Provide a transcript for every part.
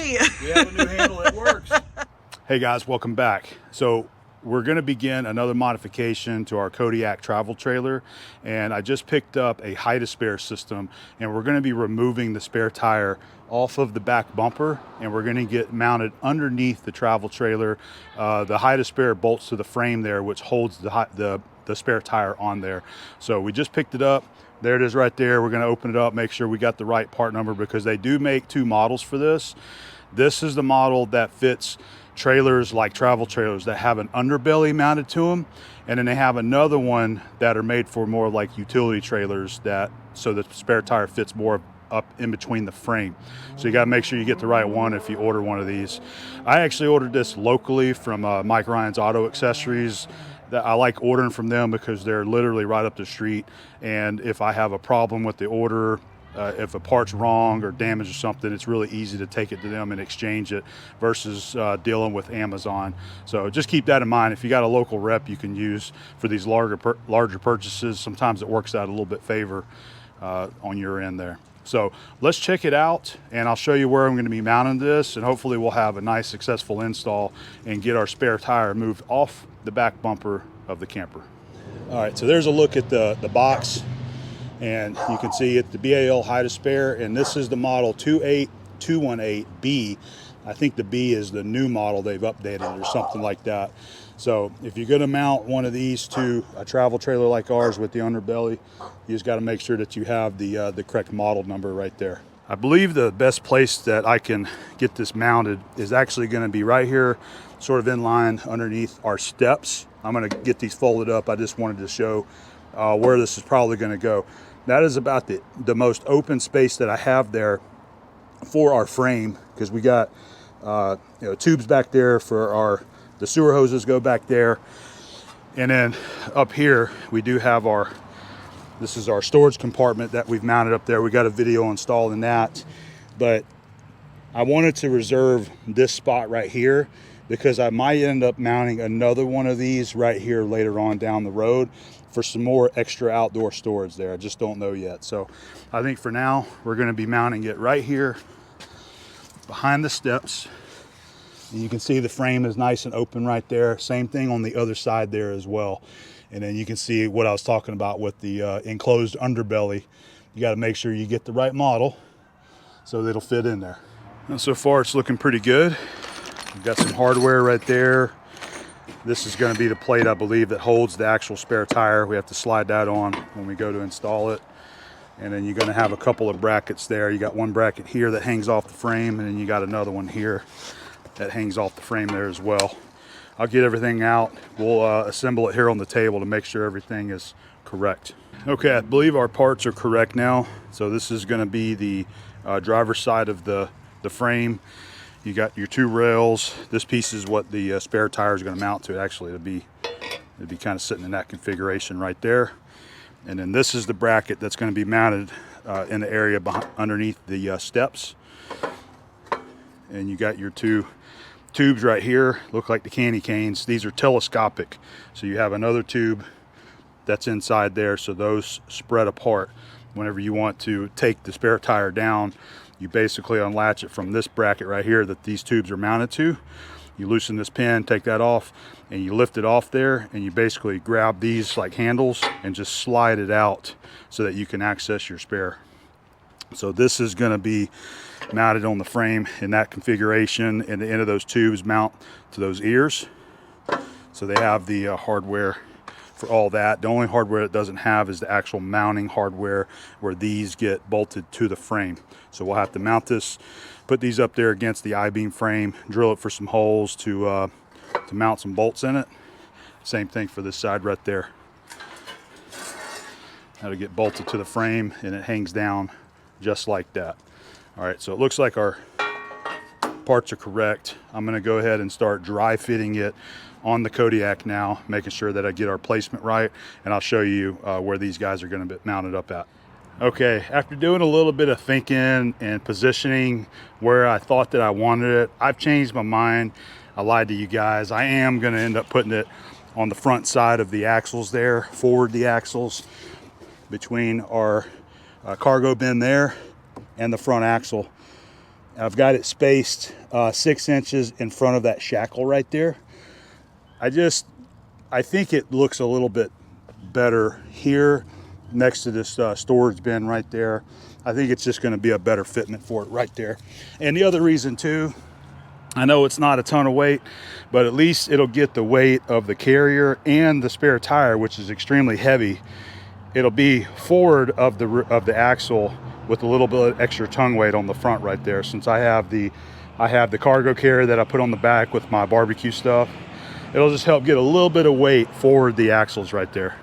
Yay! We have a new handle that works. Hey guys, welcome back. So we're going to begin another modification to our Kodiak travel trailer, and I just picked up a Hide-A-Spare system, and we're going to be removing the spare tire off of the back bumper, and we're going to get mounted underneath the travel trailer. The Hide-A-Spare bolts to the frame there, which holds the spare tire on there. So we just picked it up. There it is right there. We're going to open it up, make sure we got the right part number, because they do make two models for this. This is the model that fits trailers like travel trailers that have an underbelly mounted to them, and then they have another one that are made for more like utility trailers, that so the spare tire fits more up in between the frame. So you got to make sure you get the right one if you order one of these. I actually ordered this locally from Mike Ryan's Auto Accessories. That I like ordering from them because they're literally right up the street, and if I have a problem with the order, if a part's wrong or damaged or something, it's really easy to take it to them and exchange it versus dealing with Amazon. So just keep that in mind. If you got a local rep you can use for these larger purchases, sometimes it works out a little bit favor on your end there. So let's check it out, and I'll show you where I'm going to be mounting this, and hopefully we'll have a nice successful install and get our spare tire moved off the back bumper of the camper. All right, so there's a look at the box, and you can see it, the BAL Hide-A-Spare, and this is the model 28218B. I think the B is the new model they've updated or something like that. So if you're going to mount one of these to a travel trailer like ours with the underbelly, you just got to make sure that you have the correct model number right there. I believe the best place that I can get this mounted is actually going to be right here, sort of in line underneath our steps. I'm going to get these folded up. I just wanted to show where this is probably going to go. That is about the most open space that I have there for our frame, because we got tubes back there for the sewer hoses go back there, and then up here we do have this is our storage compartment that we've mounted up there. We got a video installed in that, but I wanted to reserve this spot right here because I might end up mounting another one of these right here later on down the road for some more extra outdoor storage there. I just don't know yet. So I think for now we're going to be mounting it right here behind the steps. And you can see the frame is nice and open right there. Same thing on the other side there as well. And then you can see what I was talking about with the enclosed underbelly. You got to make sure you get the right model so that it'll fit in there. And so far it's looking pretty good. We've got some hardware right there. This is going to be the plate, I believe, that holds the actual spare tire. We have to slide that on when we go to install it. And then you're going to have a couple of brackets there. You got one bracket here that hangs off the frame, and then you got another one here that hangs off the frame there as well. I'll get everything out. We'll assemble it here on the table to make sure everything is correct. Okay, I believe our parts are correct now. So this is going to be the driver's side of the frame. You got your two rails. This piece is what the spare tire is going to mount to. Actually, it'd be kind of sitting in that configuration right there. And then this is the bracket that's going to be mounted in the area underneath the steps. And you got your two tubes right here, look like the candy canes. These are telescopic, so you have another tube that's inside there, so those spread apart. Whenever you want to take the spare tire down, you basically unlatch it from this bracket right here that these tubes are mounted to. You loosen this pin, take that off, and you lift it off there, and you basically grab these like handles and just slide it out so that you can access your spare. So this is going to be mounted on the frame in that configuration, and the end of those tubes mount to those ears. So they have the hardware for all that. The only hardware it doesn't have is the actual mounting hardware where these get bolted to the frame. So we'll have to mount this, put these up there against the I-beam frame, drill it for some holes to mount some bolts in it. Same thing for this side right there. That'll get bolted to the frame, and it hangs down just like that. All right, so it looks like our parts are correct. I'm going to go ahead and start dry fitting it on the Kodiak now, making sure that I get our placement right, and I'll show you where these guys are going to be mounted up at. Okay, after doing a little bit of thinking and positioning where I thought that I wanted it, I've changed my mind. I lied to you guys. I am going to end up putting it on the front side of the axles there, forward the axles between our cargo bin there and the front axle. I've got it spaced 6 inches in front of that shackle right there. I think it looks a little bit better here next to this storage bin right there. I think it's just going to be a better fitment for it right there. And the other reason too, I know it's not a ton of weight, but at least it'll get the weight of the carrier and the spare tire, which is extremely heavy. It'll be forward of the axle with a little bit of extra tongue weight on the front right there, since I have the cargo carrier that I put on the back with my barbecue stuff. It'll just help get a little bit of weight forward the axles right there.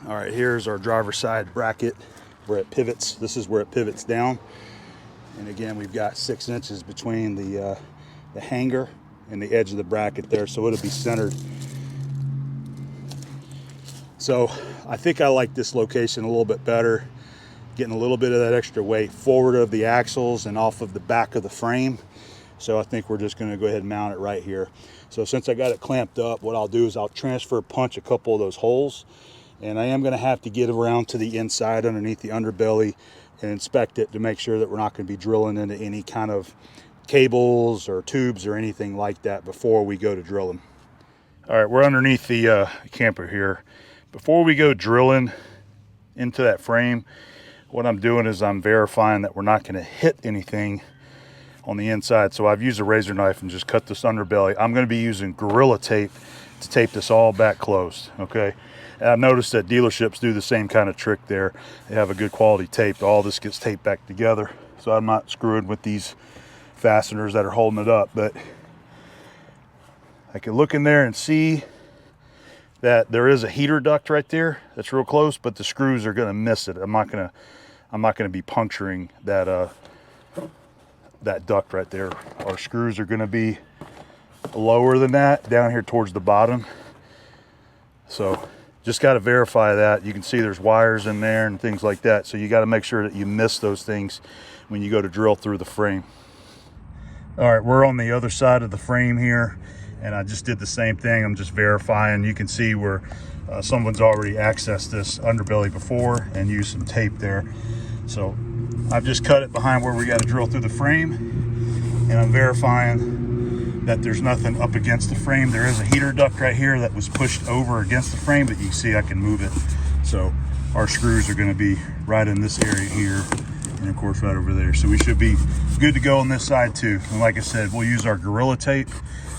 All right, here's our driver's side bracket where it pivots. This is where it pivots down. And again, we've got 6 inches between the hanger and the edge of the bracket there, so it'll be centered. So I think I like this location a little bit better, getting a little bit of that extra weight forward of the axles and off of the back of the frame. So I think we're just going to go ahead and mount it right here. So since I got it clamped up, what I'll do is I'll transfer punch a couple of those holes, and I am going to have to get around to the inside underneath the underbelly and inspect it to make sure that we're not going to be drilling into any kind of cables or tubes or anything like that before we go to drilling. All right, we're underneath the camper here. Before we go drilling into that frame, what I'm doing is I'm verifying that we're not going to hit anything on the inside. So I've used a razor knife and just cut this underbelly. I'm going to be using Gorilla Tape to tape this all back closed, okay? And I've noticed that dealerships do the same kind of trick there. They have a good quality tape. All this gets taped back together, so I'm not screwing with these fasteners that are holding it up. But I can look in there and see that there is a heater duct right there that's real close, but the screws are going to miss it. I'm not going to be puncturing that that duct right there. Our screws are going to be lower than that, down here towards the bottom. So just got to verify that. You can see there's wires in there and things like that, so you got to make sure that you miss those things when you go to drill through the frame. All right, we're on the other side of the frame here, and I just did the same thing. I'm just verifying. You can see where someone's already accessed this underbelly before and used some tape there. So I've just cut it behind where we got to drill through the frame, and I'm verifying that there's nothing up against the frame. There is a heater duct right here that was pushed over against the frame, but you can see I can move it. So our screws are going to be right in this area here, and of course right over there. So we should be good to go on this side too. And like I said, we'll use our Gorilla Tape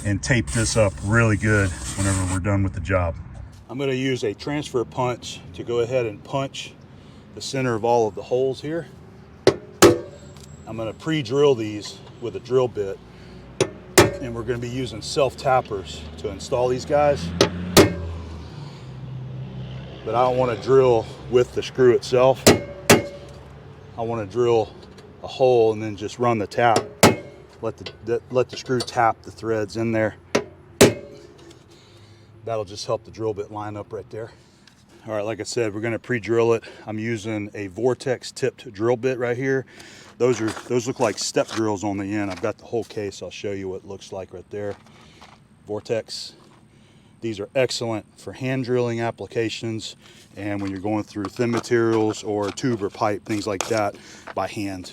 and tape this up really good whenever we're done with the job. I'm going to use a transfer punch to go ahead and punch the center of all of the holes here. I'm going to pre-drill these with a drill bit, and we're going to be using self-tappers to install these guys. But I don't want to drill with the screw itself. I want to drill a hole and then just run the tap. Let the screw tap the threads in there. That'll just help the drill bit line up right there. All right, like I said, we're going to pre-drill it. I'm using a Vortex tipped drill bit right here. Those look like step drills on the end. I've got the whole case. I'll show you what it looks like right there. Vortex. These are excellent for hand drilling applications and when you're going through thin materials or tube or pipe, things like that, by hand.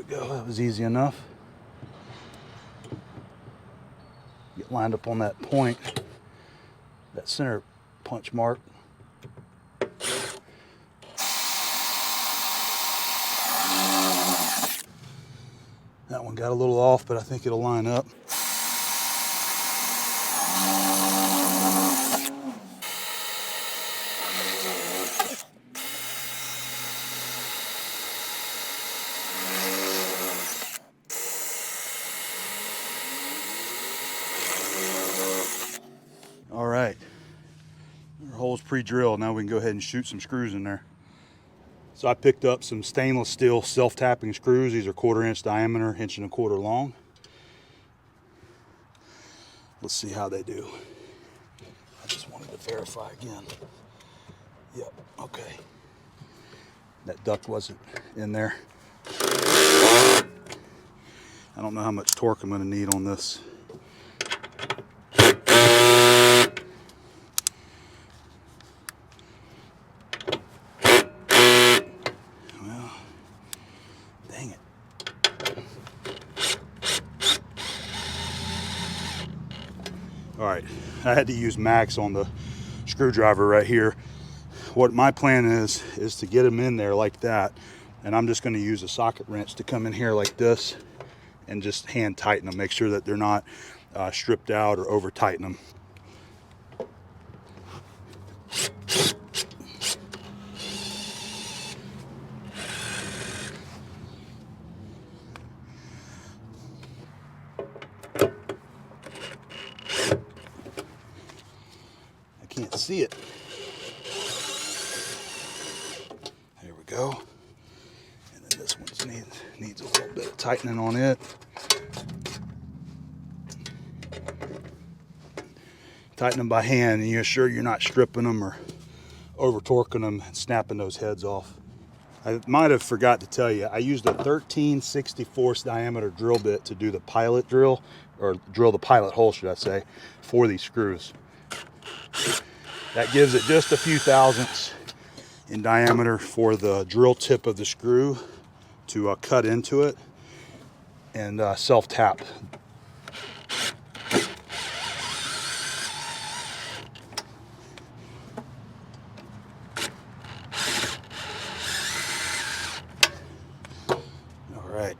That was easy enough. Get lined up on that point, that center punch mark. That one got a little off, but I think it'll line up. All right, our hole's pre-drilled. Now we can go ahead and shoot some screws in there. So I picked up some stainless steel self-tapping screws. These are 1/4 inch diameter, 1 1/4 inch long. Let's see how they do. I just wanted to verify again. Yep, okay. That duct wasn't in there. I don't know how much torque I'm going to need on this. Well, dang it. All right, I had to use max on the screwdriver right here. What my plan is to get them in there like that, and I'm just going to use a socket wrench to come in here like this and just hand tighten them, make sure that they're not stripped out or over tighten them. I can't see it. There we go. And then this one needs a little bit of tightening on it. Tighten them by hand, and you're sure you're not stripping them or over torquing them and snapping those heads off. I might have forgot to tell you, I used a 13/64 diameter drill bit to do the pilot drill, or drill the pilot hole, should I say, for these screws. That gives it just a few thousandths in diameter for the drill tip of the screw to cut into it and self-tap. Right,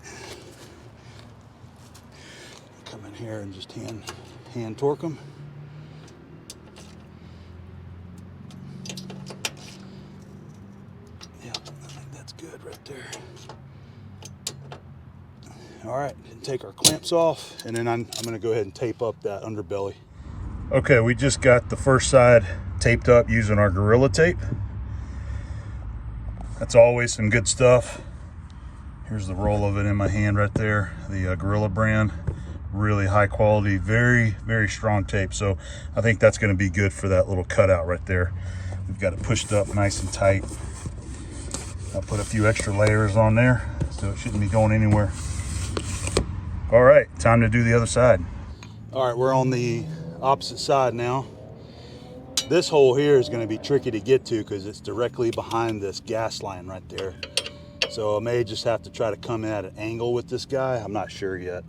come in here and just hand torque them. Yeah, I think that's good right there. All right, and take our clamps off, and then I'm going to go ahead and tape up that underbelly. Okay, we just got the first side taped up using our Gorilla Tape. That's always some good stuff. Here's the roll of it in my hand right there, the Gorilla brand. Really high quality, very, very strong tape. So I think that's gonna be good for that little cutout right there. We've got it pushed up nice and tight. I'll put a few extra layers on there, so it shouldn't be going anywhere. All right, time to do the other side. All right, we're on the opposite side now. This hole here is gonna be tricky to get to because it's directly behind this gas line right there. So I may just have to try to come in at an angle with this guy. I'm not sure yet.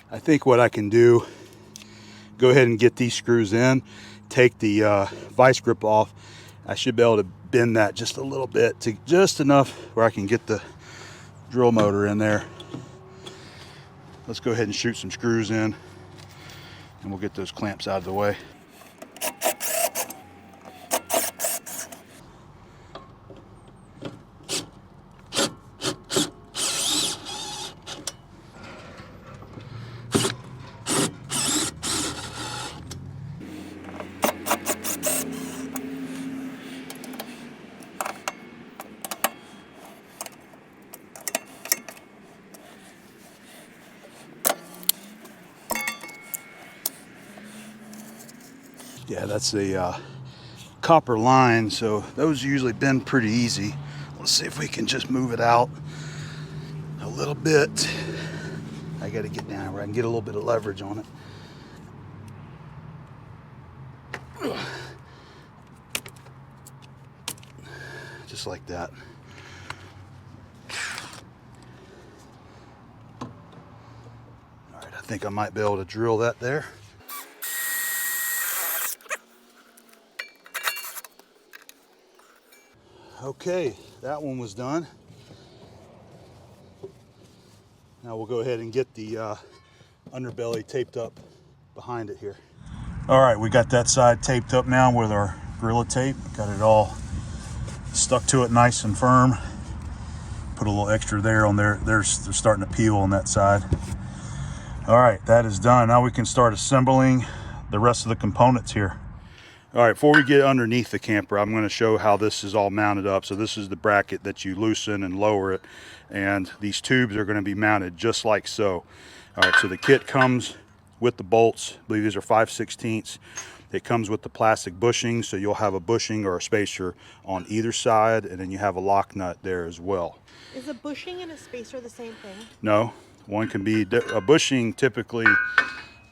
I think what I can do, go ahead and get these screws in, take the vice grip off. I should be able to bend that just a little bit, to just enough where I can get the drill motor in there. Let's go ahead and shoot some screws in, and we'll get those clamps out of the way. Yeah, that's a copper line, so those usually bend pretty easy. Let's see if we can just move it out a little bit. I got to get down where I can get a little bit of leverage on it. Just like that. All right, I think I might be able to drill that there. Okay, that one was done. Now we'll go ahead and get the underbelly taped up behind it here. All right, we got that side taped up now with our Gorilla Tape. Got it all stuck to it nice and firm. Put a little extra there on there. They're starting to peel on that side. All right, that is done. Now we can start assembling the rest of the components here. All right, before we get underneath the camper, I'm going to show how this is all mounted up. So this is the bracket that you loosen and lower it, and these tubes are going to be mounted just like so. All right, so the kit comes with the bolts. I believe these are 5/16. It comes with the plastic bushing, so you'll have a bushing or a spacer on either side, and then you have a lock nut there as well. Is a bushing and a spacer the same thing? No, one can be a bushing typically.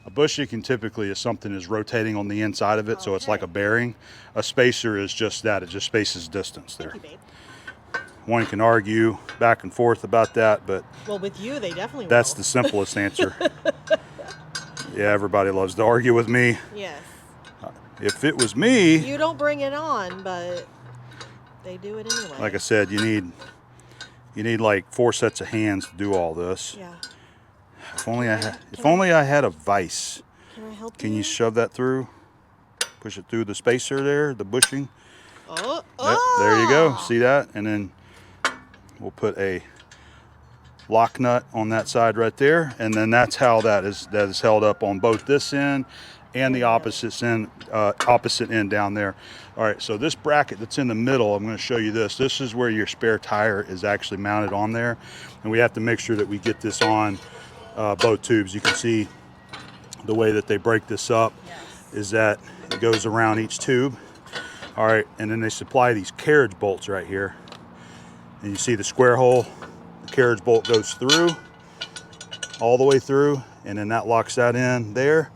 A bushing typically is something is rotating on the inside of it, so it's like a bearing. A spacer is just that; it just spaces distance there. Thank you, babe. One can argue back and forth about that, but Well, with you, they definitely that's will. the simplest answer. Yeah, everybody loves to argue with me. Yes. If it was me, You don't bring it on, but they do it anyway. like I said, you need like 4 sets of hands to do all this. Yeah. If only I had a vise. Can I help Can you? you shove that through? Push it through the spacer there, the bushing. Oh, Yep, there you go. See that? And then we'll put a lock nut on that side right there, and then that's how that is held up on both this end and the opposite end down there. All right, so this bracket that's in the middle, I'm going to show you this. This is where your spare tire is actually mounted on there, and we have to make sure that we get this on both tubes. You can see the way that they break this up is that it goes around each tube. All right, and then they supply these carriage bolts right here, and you see the square hole. The carriage bolt goes through all the way through, and then that locks that in there,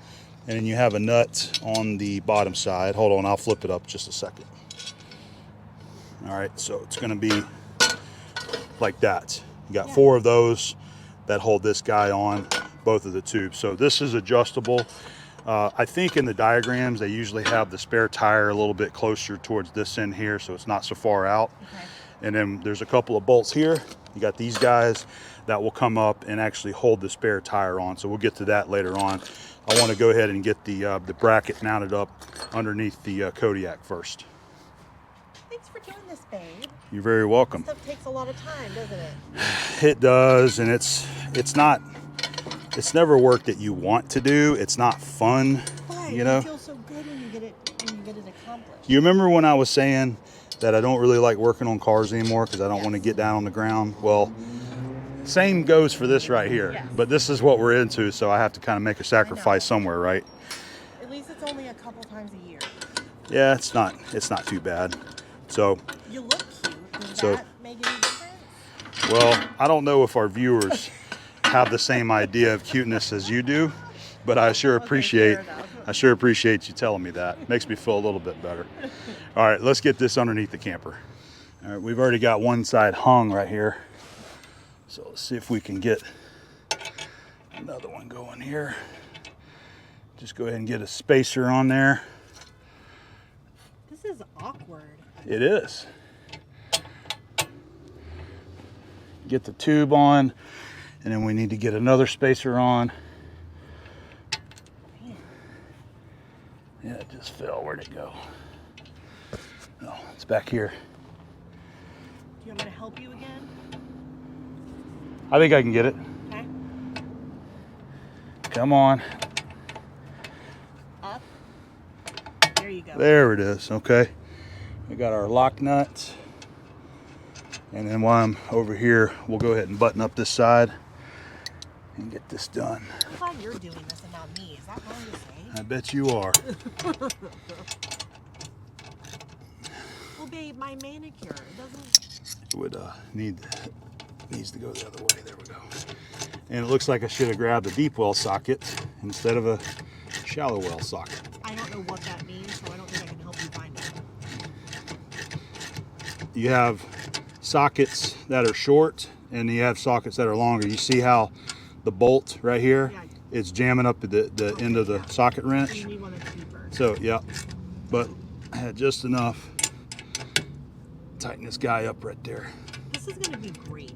and then you have a nut on the bottom side. Hold on, I'll flip it up just a second. All right, so it's going to be like that. You got 4 of those that hold this guy on both of the tubes. So this is adjustable. I think in the diagrams they usually have the spare tire a little bit closer towards this end here, so it's not so far out. Okay. And then there's a couple of bolts here. You got these guys that will come up and actually hold the spare tire on. So we'll get to that later on. I want to go ahead and get the bracket mounted up underneath the Kodiak first. Thanks for doing this, babe. You're very welcome. Stuff takes a lot of time, doesn't it? It does, and it's never work that you want to do. It's not fun, But you know. you feel so good when you get it accomplished. You remember when I was saying that I don't really like working on cars anymore because I don't want to get down on the ground? Well, same goes for this right here. Yes. But this is what we're into, so I have to kind of make a sacrifice somewhere, right? At least it's only a couple times a year. Yeah, it's not too bad. So, You look cute. Does So- that make any difference? well, I don't know if our viewers have the same idea of cuteness as you do, but I sure appreciate fair enough. you telling me that. Makes me feel a little bit better. All right, let's get this underneath the camper. All right, we've already got one side hung right here. So let's see if we can get another one going here. Just go ahead and get a spacer on there. This is awkward. It is. Get the tube on, and then we need to get another spacer on. Yeah, it just fell. Where'd it go? Oh, it's back here. Do you want me to help you again? I think I can get it. Okay. Come on. Up. There you go. There it is. Okay. We got our lock nuts. And then while I'm over here, we'll go ahead and button up this side and get this done. I'm glad you're doing this and not me. Is that wrong to say? I bet you are. Well, babe, my manicure doesn't. It would needs to go the other way. There we go. And it looks like I should have grabbed a deep well socket instead of a shallow well socket. I don't know what that means, so I don't think I can help you find it. You have sockets that are short and you have sockets that are longer. You see how the bolt right here, Yeah. it's jamming up at the end of the socket So wrench. you need one that's deeper. So yeah, but I had just enough. Tighten this guy up right there. This is going to be great.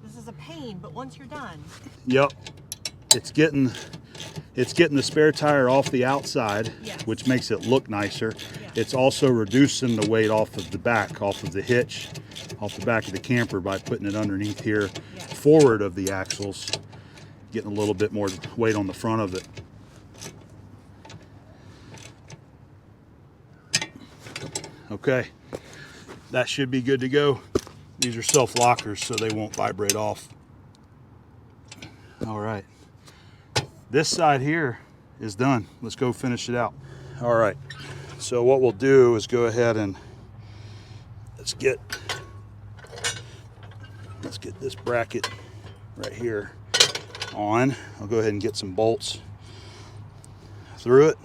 This is a pain, but once you're done, Yep, it's getting the spare tire off the outside, Yes. which makes it look nicer. Yes. It's also reducing the weight off of the back, off of the hitch, off the back of the camper by putting it underneath here, Yes. forward of the axles, getting a little bit more weight on the front of it. Okay, that should be good to go. These are self-lockers, so they won't vibrate off. All right, this side here is done. Let's go finish it out. All right, so what we'll do is go ahead and let's get this bracket right here on. I'll go ahead and get some bolts through it.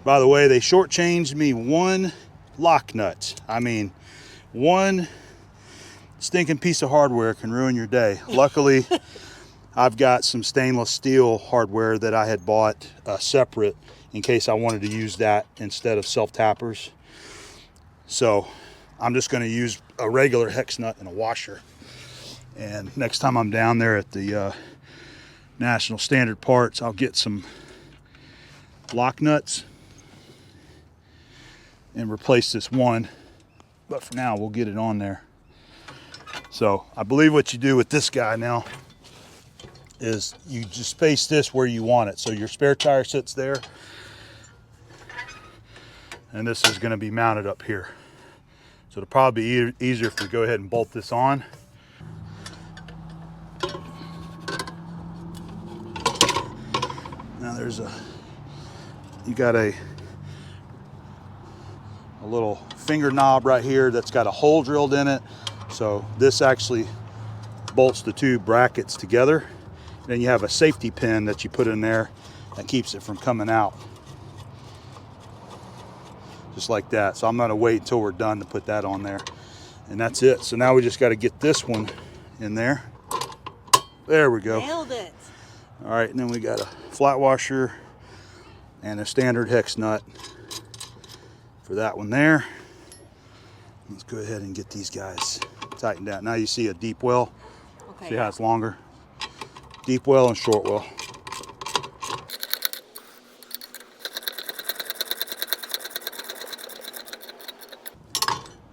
By the way, they shortchanged me one lock nut. I mean, one stinking piece of hardware can ruin your day. Luckily, I've got some stainless steel hardware that I had bought separate in case I wanted to use that instead of self-tappers. So I'm just going to use a regular hex nut and a washer. And next time I'm down there at the National Standard Parts, I'll get some lock nuts and replace this one. But for now, we'll get it on there. So I believe what you do with this guy now is you just space this where you want it. So your spare tire sits there, and this is going to be mounted up here. So it'll probably be easier if we go ahead and bolt this on. Now you got a little finger knob right here that's got a hole drilled in it. So this actually bolts the two brackets together. Then you have a safety pin that you put in there that keeps it from coming out. Just like that. So I'm gonna wait until we're done to put that on there. And that's it. So now we just gotta get this one in there. There we go. Nailed it. All right, and then we got a flat washer and a standard hex nut for that one there. Let's go ahead and get these guys tightened out. Now you see a deep well. Okay. See how it's longer? Deep well and short well.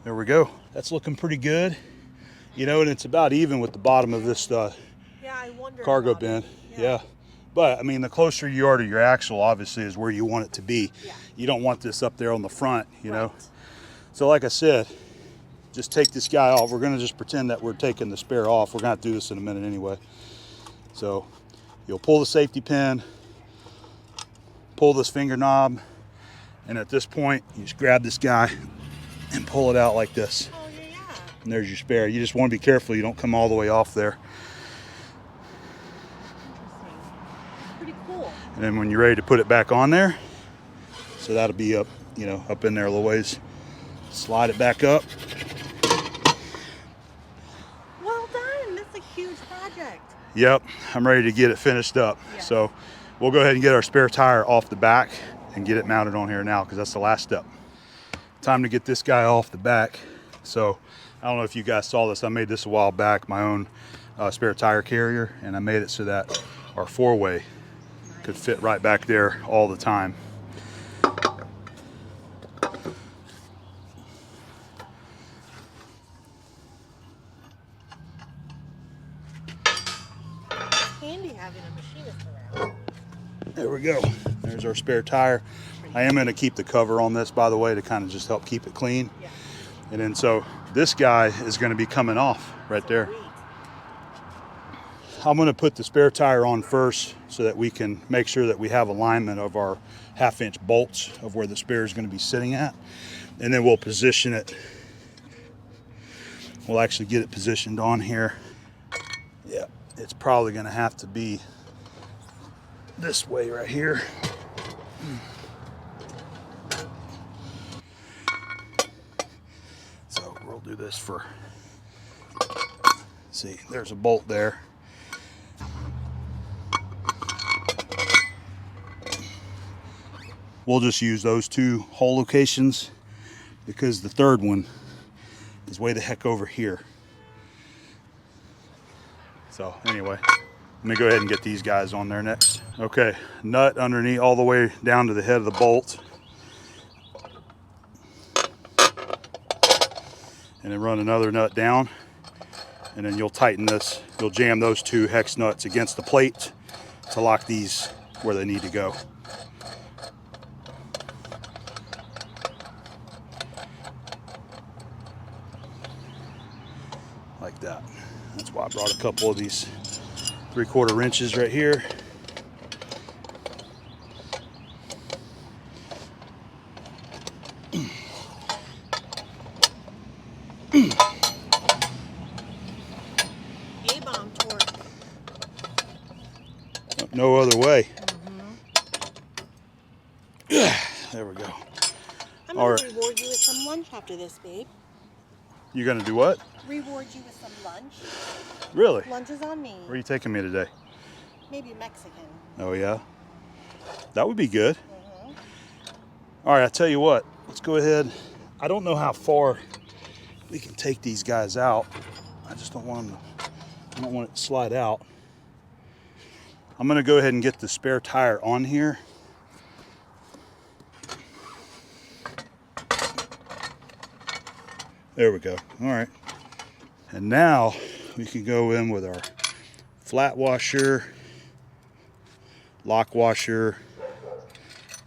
There we go. That's looking pretty good. You know, and it's about even with the bottom of this Yeah, I wondered cargo about bin. it. Yeah. But I mean, the closer you are to your axle, obviously, is where you want it to be. Yeah. You don't want this up there on the front, you know. Right. So like I said, just take this guy off. We're gonna just pretend that we're taking the spare off. We're gonna have to do this in a minute anyway. So you'll pull the safety pin, pull this finger knob, and at this point, you just grab this guy and pull it out like this. Oh, yeah. And there's your spare. You just want to be careful you don't come all the way off there. Interesting. Pretty cool. And then when you're ready to put it back on there, so that'll be up, you know, up in there a little ways. Slide it back up. Well done. That's a huge project. Yep, I'm ready to get it finished up. Yeah. So we'll go ahead and get our spare tire off the back and get it mounted on here now, because that's the last step. Time to get this guy off the back. So I don't know if you guys saw this. I made this a while back, my own spare tire carrier, and I made it so that our four-way could fit right back there all the time. Handy having a machinist around. There we go. There's our spare tire. I am going to keep the cover on this, by the way, to kind of just help keep it clean. Yeah. And then so this guy is going to be coming off right there. Sweet. I'm going to put the spare tire on first so that we can make sure that we have alignment of our 1/2-inch bolts of where the spare is going to be sitting at. And then we'll position it. We'll actually get it positioned on here. Yeah, it's probably going to have to be this way right here. So we'll do this for, see, there's a bolt there. We'll just use those two hole locations because the third one is way the heck over here. So anyway, let me go ahead and get these guys on there next. Okay, nut underneath all the way down to the head of the bolt. And then run another nut down. And then you'll tighten this. You'll jam those two hex nuts against the plate to lock these where they need to go. like that. That's why I brought a couple of these 3/4 wrenches right here. A-bomb torque. No other way. There we go. I'm All gonna right. reward you with some lunch after this, babe. You're gonna do what? Reward you with some lunch. Really? Lunch is on me. Where are you taking me today? Maybe Mexican. Oh yeah? That would be good. All right, I tell you what, let's go ahead. I don't know how far we can take these guys out. I just don't want them to, I don't want it to slide out. I'm gonna go ahead and get the spare tire on here. There we go. All right. And now we can go in with our flat washer, lock washer,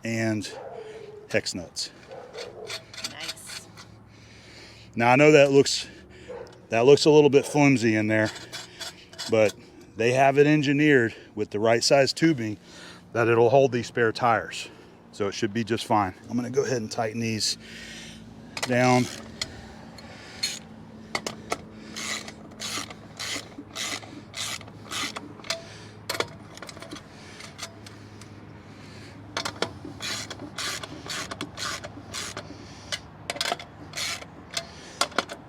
and hex nuts. Nice. Now I know that looks a little bit flimsy in there, but they have it engineered with the right size tubing that it'll hold these spare tires. So it should be just fine. I'm gonna go ahead and tighten these down.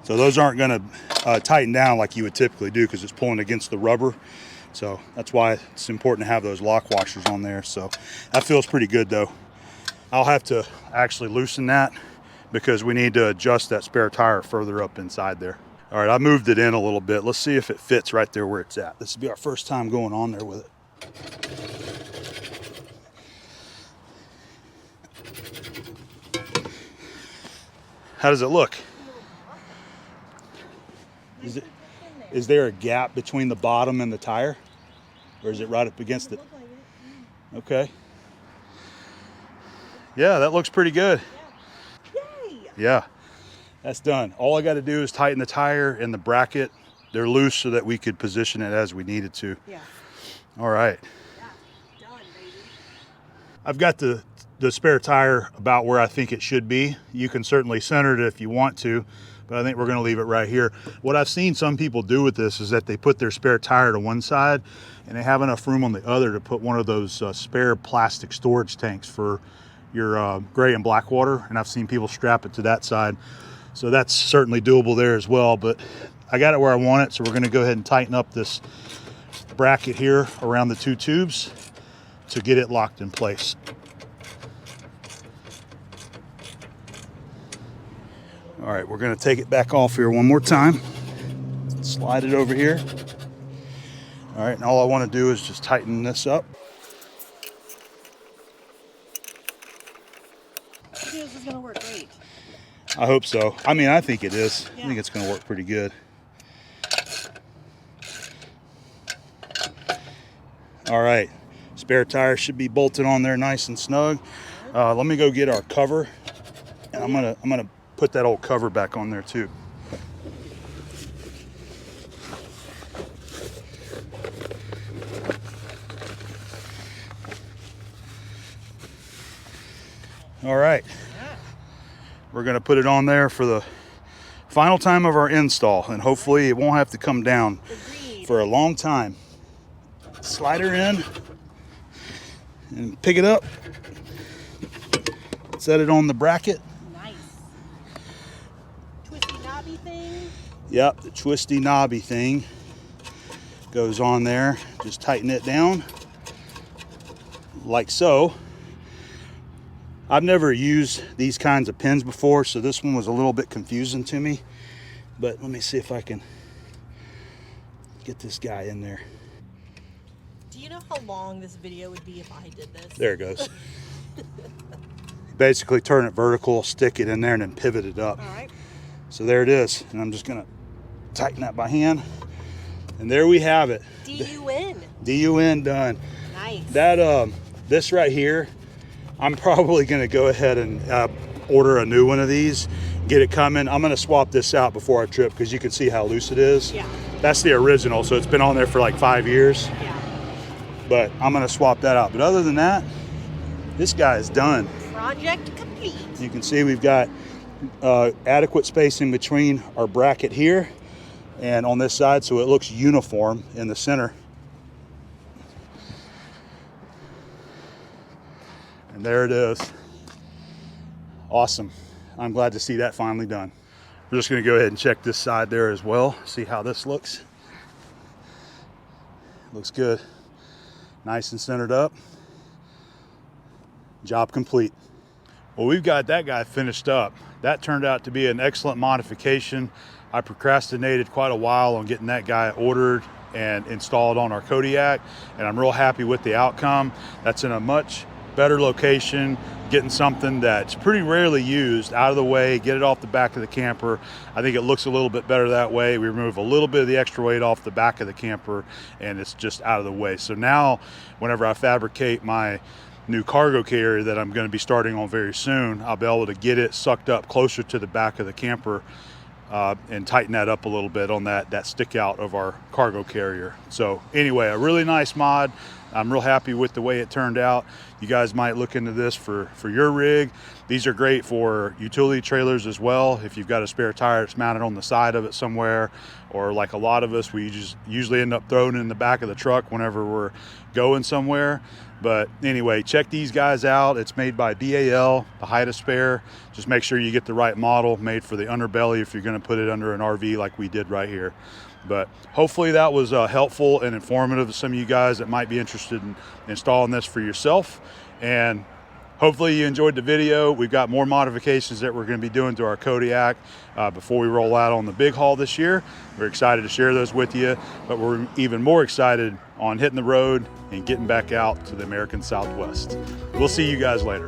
So those aren't going to tighten down like you would typically do because it's pulling against the rubber. So that's why it's important to have those lock washers on there. So that feels pretty good though. I'll have to actually loosen that because we need to adjust that spare tire further up inside there. All right, I moved it in a little bit. Let's see if it fits right there where it's at. This will be our first time going on there with it. How does it look? Is there a gap between the bottom and the tire? Or is it right up against it? Okay. Yeah, that looks pretty good. Yay! Yeah, that's done. All I got to do is tighten the tire and the bracket. They're loose so that we could position it as we needed to. Yeah. All right. Yeah. Done, baby. I've got the spare tire about where I think it should be. You can certainly center it if you want to, but I think we're going to leave it right here. What I've seen some people do with this is that they put their spare tire to one side and they have enough room on the other to put one of those spare plastic storage tanks for your gray and black water. And I've seen people strap it to that side. So that's certainly doable there as well, but I got it where I want it. So we're going to go ahead and tighten up this bracket here around the two tubes to get it locked in place. All right, we're gonna take it back off here one more time. Slide it over here. All right, and all I wanna do is just tighten this up. I think this is gonna work great. I hope so. I mean, I think it is. Yeah. I think it's gonna work pretty good. All right, spare tire should be bolted on there nice and snug. Let me go get our cover, and I'm gonna put that old cover back on there too. All right, we're gonna put it on there for the final time of our install, and hopefully it won't have to come down Agreed. for a long time. Slide her in and pick it up, set it on the bracket. Nice. Twisty knobby thing. Yep, the twisty knobby thing goes on there. Just tighten it down like so. I've never used these kinds of pins before, so this one was a little bit confusing to me, but let me see if I can get this guy in there. Do you know how long this video would be if I did this? There it goes. Basically turn it vertical, stick it in there, and then pivot it up. All right. So there it is, and I'm just gonna tighten that by hand, and there we have it. D-U-N. DUN done. Nice. That this right here, I'm probably gonna go ahead and order a new one of these get it coming. I'm gonna swap this out before our trip because you can see how loose it is. Yeah. That's the original, so it's been on there for like 5 years. Yeah. But I'm gonna swap that out. But other than that, this guy is done. Project complete. You can see we've got adequate spacing between our bracket here and on this side, so it looks uniform in the center. And there it is. Awesome. I'm glad to see that finally done. We're just gonna go ahead and check this side there as well, see how this looks. Looks good. Nice and centered up. Job complete. Well, we've got that guy finished up. That turned out to be an excellent modification. I procrastinated quite a while on getting that guy ordered and installed on our Kodiak, and I'm real happy with the outcome. That's in a much better location, getting something that's pretty rarely used out of the way, get it off the back of the camper. I think it looks a little bit better that way. We remove a little bit of the extra weight off the back of the camper and it's just out of the way. So now whenever I fabricate my new cargo carrier that I'm going to be starting on very soon, I'll be able to get it sucked up closer to the back of the camper and tighten that up a little bit on that stick out of our cargo carrier. So anyway, a really nice mod. I'm real happy with the way it turned out. You guys might look into this for your rig. These are great for utility trailers as well. If you've got a spare tire that's mounted on the side of it somewhere, or like a lot of us, we just usually end up throwing it in the back of the truck whenever we're going somewhere. But anyway, check these guys out. It's made by BAL, the Hide-A-Spare. Just make sure you get the right model made for the underbelly if you're gonna put it under an RV like we did right here. But hopefully that was helpful and informative to some of you guys that might be interested in installing this for yourself. And hopefully you enjoyed the video. We've got more modifications that we're going to be doing to our Kodiak before we roll out on the big haul this year. We're excited to share those with you, but we're even more excited on hitting the road and getting back out to the American Southwest. We'll see you guys later.